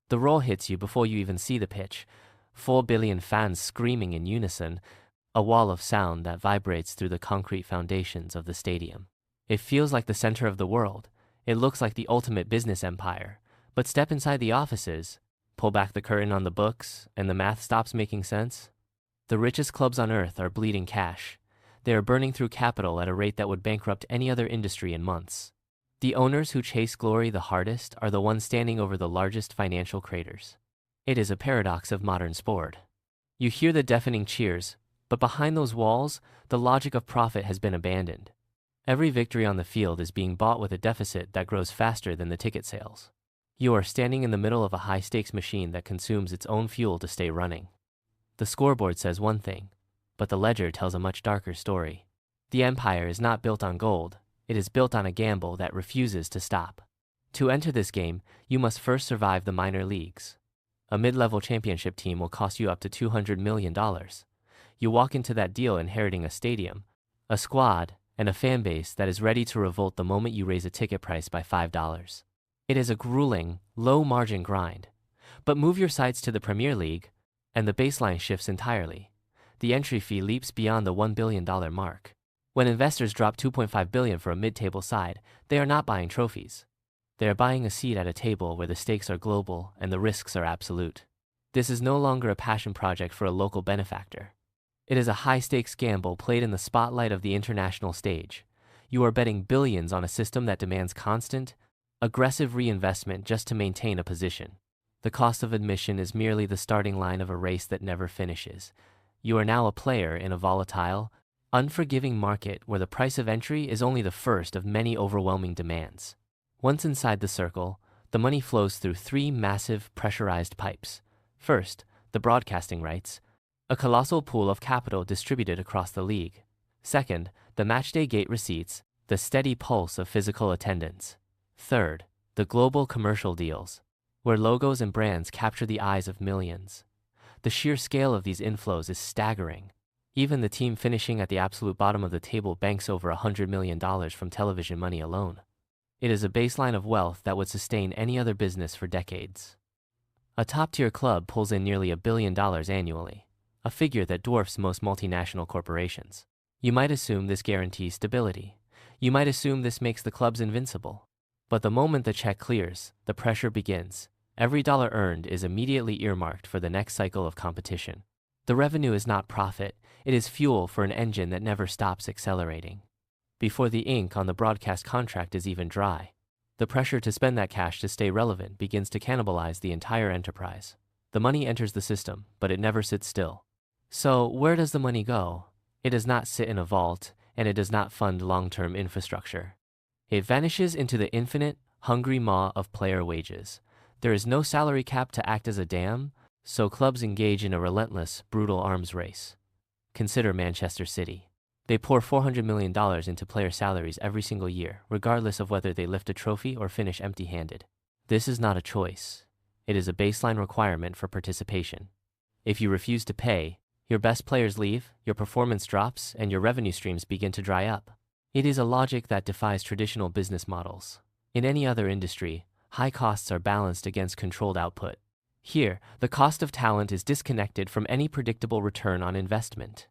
The roll hits you before you even see the pitch. 4 billion fans screaming in unison, a wall of sound that vibrates through the concrete foundations of the stadium. It feels like the center of the world. It looks like the ultimate business empire. But step inside the offices, pull back the curtain on the books, and the math stops making sense. The richest clubs on earth are bleeding cash. They are burning through capital at a rate that would bankrupt any other industry in months. The owners who chase glory the hardest are the ones standing over the largest financial craters. It is a paradox of modern sport. You hear the deafening cheers, but behind those walls, the logic of profit has been abandoned. Every victory on the field is being bought with a deficit that grows faster than the ticket sales. You are standing in the middle of a high-stakes machine that consumes its own fuel to stay running. The scoreboard says one thing, but the ledger tells a much darker story. The empire is not built on gold. It is built on a gamble that refuses to stop. To enter this game, you must first survive the minor leagues. A mid-level championship team will cost you up to $200 million. You walk into that deal inheriting a stadium, a squad, and a fan base that is ready to revolt the moment you raise a ticket price by $5. It is a grueling, low-margin grind. But move your sights to the Premier League, and the baseline shifts entirely. The entry fee leaps beyond the $1 billion mark. When investors drop $2.5 billion for a mid-table side, they are not buying trophies. They are buying a seat at a table where the stakes are global and the risks are absolute. This is no longer a passion project for a local benefactor. It is a high-stakes gamble played in the spotlight of the international stage. You are betting billions on a system that demands constant, aggressive reinvestment just to maintain a position. The cost of admission is merely the starting line of a race that never finishes. You are now a player in a volatile, unforgiving market where the price of entry is only the first of many overwhelming demands. Once inside the circle, the money flows through three massive pressurized pipes. First, the broadcasting rights, a colossal pool of capital distributed across the league. Second, the matchday gate receipts, the steady pulse of physical attendance. Third, the global commercial deals, where logos and brands capture the eyes of millions. The sheer scale of these inflows is staggering. Even the team finishing at the absolute bottom of the table banks over $100 million from television money alone. It is a baseline of wealth that would sustain any other business for decades. A top-tier club pulls in nearly $1 billion annually, a figure that dwarfs most multinational corporations. You might assume this guarantees stability. You might assume this makes the clubs invincible. But the moment the check clears, the pressure begins. Every dollar earned is immediately earmarked for the next cycle of competition. The revenue is not profit, it is fuel for an engine that never stops accelerating. Before the ink on the broadcast contract is even dry, the pressure to spend that cash to stay relevant begins to cannibalize the entire enterprise. The money enters the system, but it never sits still. So, where does the money go? It does not sit in a vault, and it does not fund long-term infrastructure. It vanishes into the infinite, hungry maw of player wages. There is no salary cap to act as a dam, so clubs engage in a relentless, brutal arms race. Consider Manchester City. They pour $400 million into player salaries every single year, regardless of whether they lift a trophy or finish empty-handed. This is not a choice. It is a baseline requirement for participation. If you refuse to pay, your best players leave, your performance drops, and your revenue streams begin to dry up. It is a logic that defies traditional business models. In any other industry, high costs are balanced against controlled output. Here, the cost of talent is disconnected from any predictable return on investment.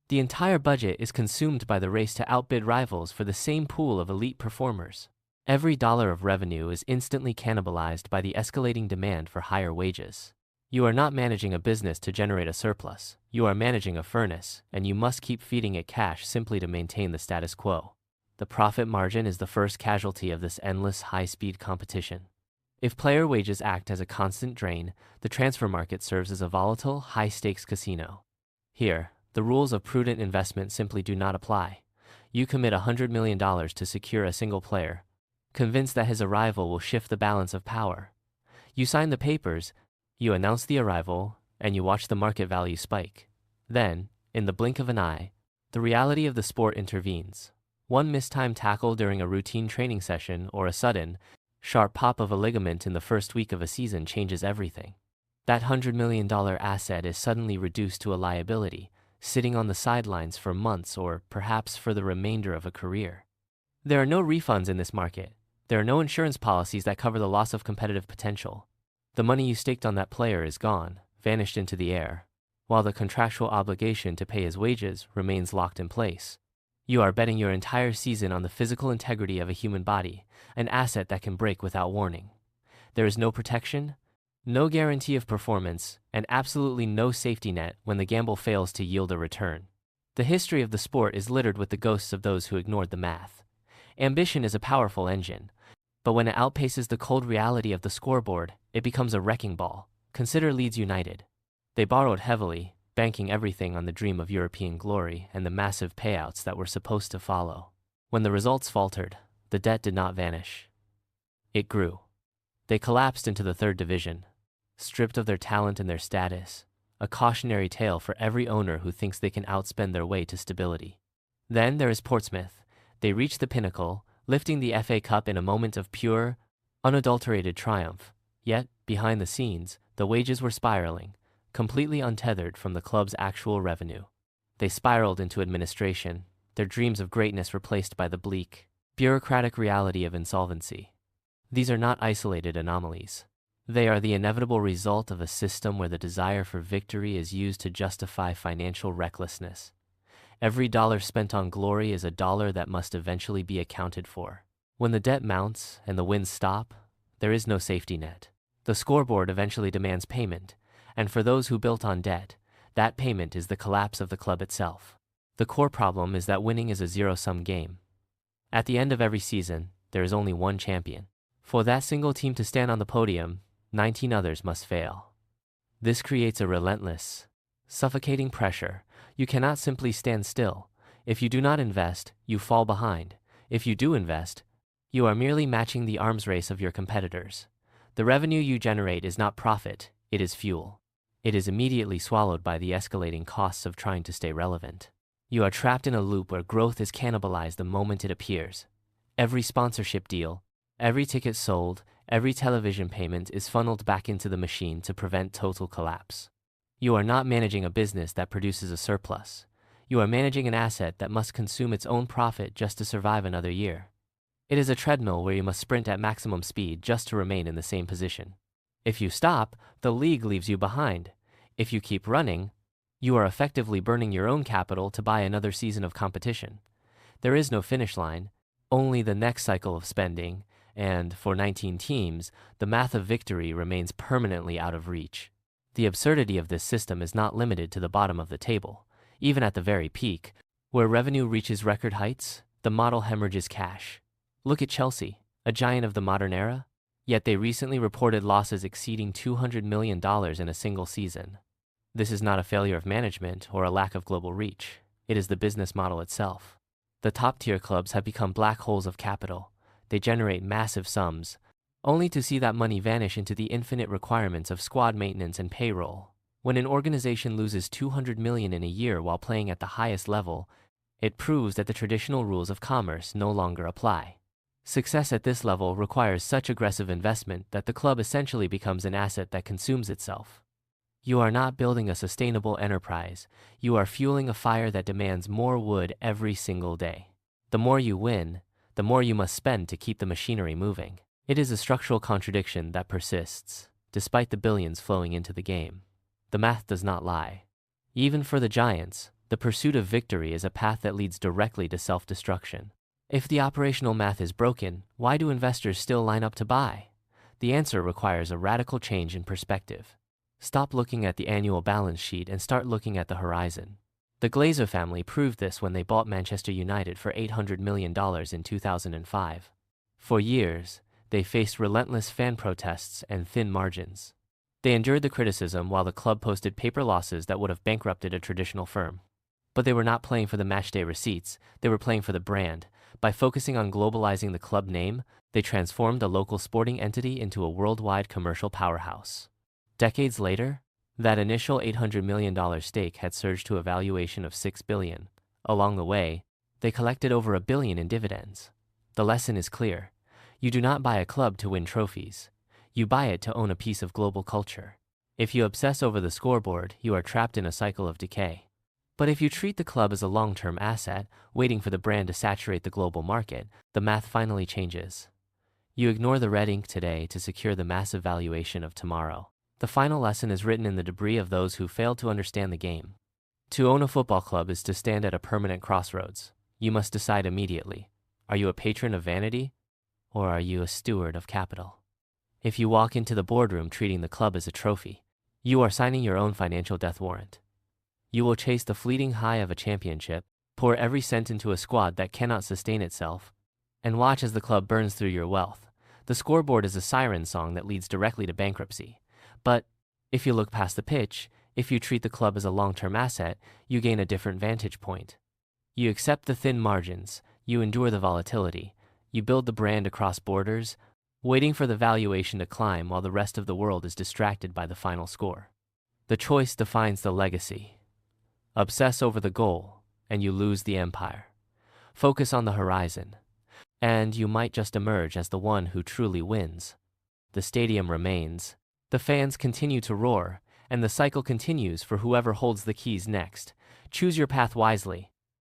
The entire budget is consumed by the race to outbid rivals for the same pool of elite performers. Every dollar of revenue is instantly cannibalized by the escalating demand for higher wages. You are not managing a business to generate a surplus. You are managing a furnace, and you must keep feeding it cash simply to maintain the status quo. The profit margin is the first casualty of this endless high-speed competition. If player wages act as a constant drain, the transfer market serves as a volatile, high-stakes casino. Here, the rules of prudent investment simply do not apply. You commit $100 million to secure a single player, convinced that his arrival will shift the balance of power. You sign the papers, you announce the arrival, and you watch the market value spike. Then, in the blink of an eye, the reality of the sport intervenes. One mistimed tackle during a routine training session or a sudden, sharp pop of a ligament in the first week of a season changes everything. That $100 million asset is suddenly reduced to a liability, sitting on the sidelines for months or perhaps for the remainder of a career. There are no refunds in this market. There are no insurance policies that cover the loss of competitive potential. The money you staked on that player is gone, vanished into the air, while the contractual obligation to pay his wages remains locked in place. You are betting your entire season on the physical integrity of a human body, an asset that can break without warning. There is no protection, no guarantee of performance, and absolutely no safety net when the gamble fails to yield a return. The history of the sport is littered with the ghosts of those who ignored the math. Ambition is a powerful engine, but when it outpaces the cold reality of the scoreboard, it becomes a wrecking ball. Consider Leeds United. They borrowed heavily, banking everything on the dream of European glory and the massive payouts that were supposed to follow. When the results faltered, the debt did not vanish. It grew. They collapsed into the third division, stripped of their talent and their status, a cautionary tale for every owner who thinks they can outspend their way to stability. Then there is Portsmouth. They reached the pinnacle, lifting the FA Cup in a moment of pure, unadulterated triumph. Yet, behind the scenes, the wages were spiraling, completely untethered from the club's actual revenue. They spiraled into administration, their dreams of greatness replaced by the bleak, bureaucratic reality of insolvency. These are not isolated anomalies. They are the inevitable result of a system where the desire for victory is used to justify financial recklessness. Every dollar spent on glory is a dollar that must eventually be accounted for. When the debt mounts and the wins stop, there is no safety net. The scoreboard eventually demands payment, and for those who built on debt, that payment is the collapse of the club itself. The core problem is that winning is a zero-sum game. At the end of every season, there is only one champion. For that single team to stand on the podium, 19 others must fail. This creates a relentless, suffocating pressure. You cannot simply stand still. If you do not invest, you fall behind. If you do invest, you are merely matching the arms race of your competitors. The revenue you generate is not profit, it is fuel. It is immediately swallowed by the escalating costs of trying to stay relevant. You are trapped in a loop where growth is cannibalized the moment it appears. Every sponsorship deal, every ticket sold, every television payment is funneled back into the machine to prevent total collapse. You are not managing a business that produces a surplus. You are managing an asset that must consume its own profit just to survive another year. It is a treadmill where you must sprint at maximum speed just to remain in the same position. If you stop, the league leaves you behind. If you keep running, you are effectively burning your own capital to buy another season of competition. There is no finish line, only the next cycle of spending, and, for 19 teams, the math of victory remains permanently out of reach. The absurdity of this system is not limited to the bottom of the table. Even at the very peak, where revenue reaches record heights, the model hemorrhages cash. Look at Chelsea, a giant of the modern era, yet they recently reported losses exceeding $200 million in a single season. This is not a failure of management or a lack of global reach. It is the business model itself. The top-tier clubs have become black holes of capital. They generate massive sums, only to see that money vanish into the infinite requirements of squad maintenance and payroll. When an organization loses $200 million in a year while playing at the highest level, it proves that the traditional rules of commerce no longer apply. Success at this level requires such aggressive investment that the club essentially becomes an asset that consumes itself. You are not building a sustainable enterprise. You are fueling a fire that demands more wood every single day. The more you win, the more you must spend to keep the machinery moving. It is a structural contradiction that persists, despite the billions flowing into the game. The math does not lie. Even for the giants, the pursuit of victory is a path that leads directly to self-destruction. If the operational math is broken, why do investors still line up to buy? The answer requires a radical change in perspective. Stop looking at the annual balance sheet and start looking at the horizon. The Glazer family proved this when they bought Manchester United for $800 million in 2005. For years, they faced relentless fan protests and thin margins. They endured the criticism while the club posted paper losses that would have bankrupted a traditional firm. But they were not playing for the matchday receipts, they were playing for the brand. By focusing on globalizing the club name, they transformed a local sporting entity into a worldwide commercial powerhouse. Decades later, that initial $800 million stake had surged to a valuation of $6 billion. Along the way, they collected over $1 billion in dividends. The lesson is clear. You do not buy a club to win trophies. You buy it to own a piece of global culture. If you obsess over the scoreboard, you are trapped in a cycle of decay. But if you treat the club as a long-term asset, waiting for the brand to saturate the global market, the math finally changes. You ignore the red ink today to secure the massive valuation of tomorrow. The final lesson is written in the debris of those who failed to understand the game. To own a football club is to stand at a permanent crossroads. You must decide immediately. Are you a patron of vanity, or are you a steward of capital? If you walk into the boardroom treating the club as a trophy, you are signing your own financial death warrant. You will chase the fleeting high of a championship, pour every cent into a squad that cannot sustain itself, and watch as the club burns through your wealth. The scoreboard is a siren song that leads directly to bankruptcy. But if you look past the pitch, if you treat the club as a long-term asset, you gain a different vantage point. You accept the thin margins, you endure the volatility, you build the brand across borders, waiting for the valuation to climb while the rest of the world is distracted by the final score. The choice defines the legacy. Obsess over the goal, and you lose the empire. Focus on the horizon, and you might just emerge as the one who truly wins. The stadium remains, the fans continue to roar, and the cycle continues for whoever holds the keys next. Choose your path wisely.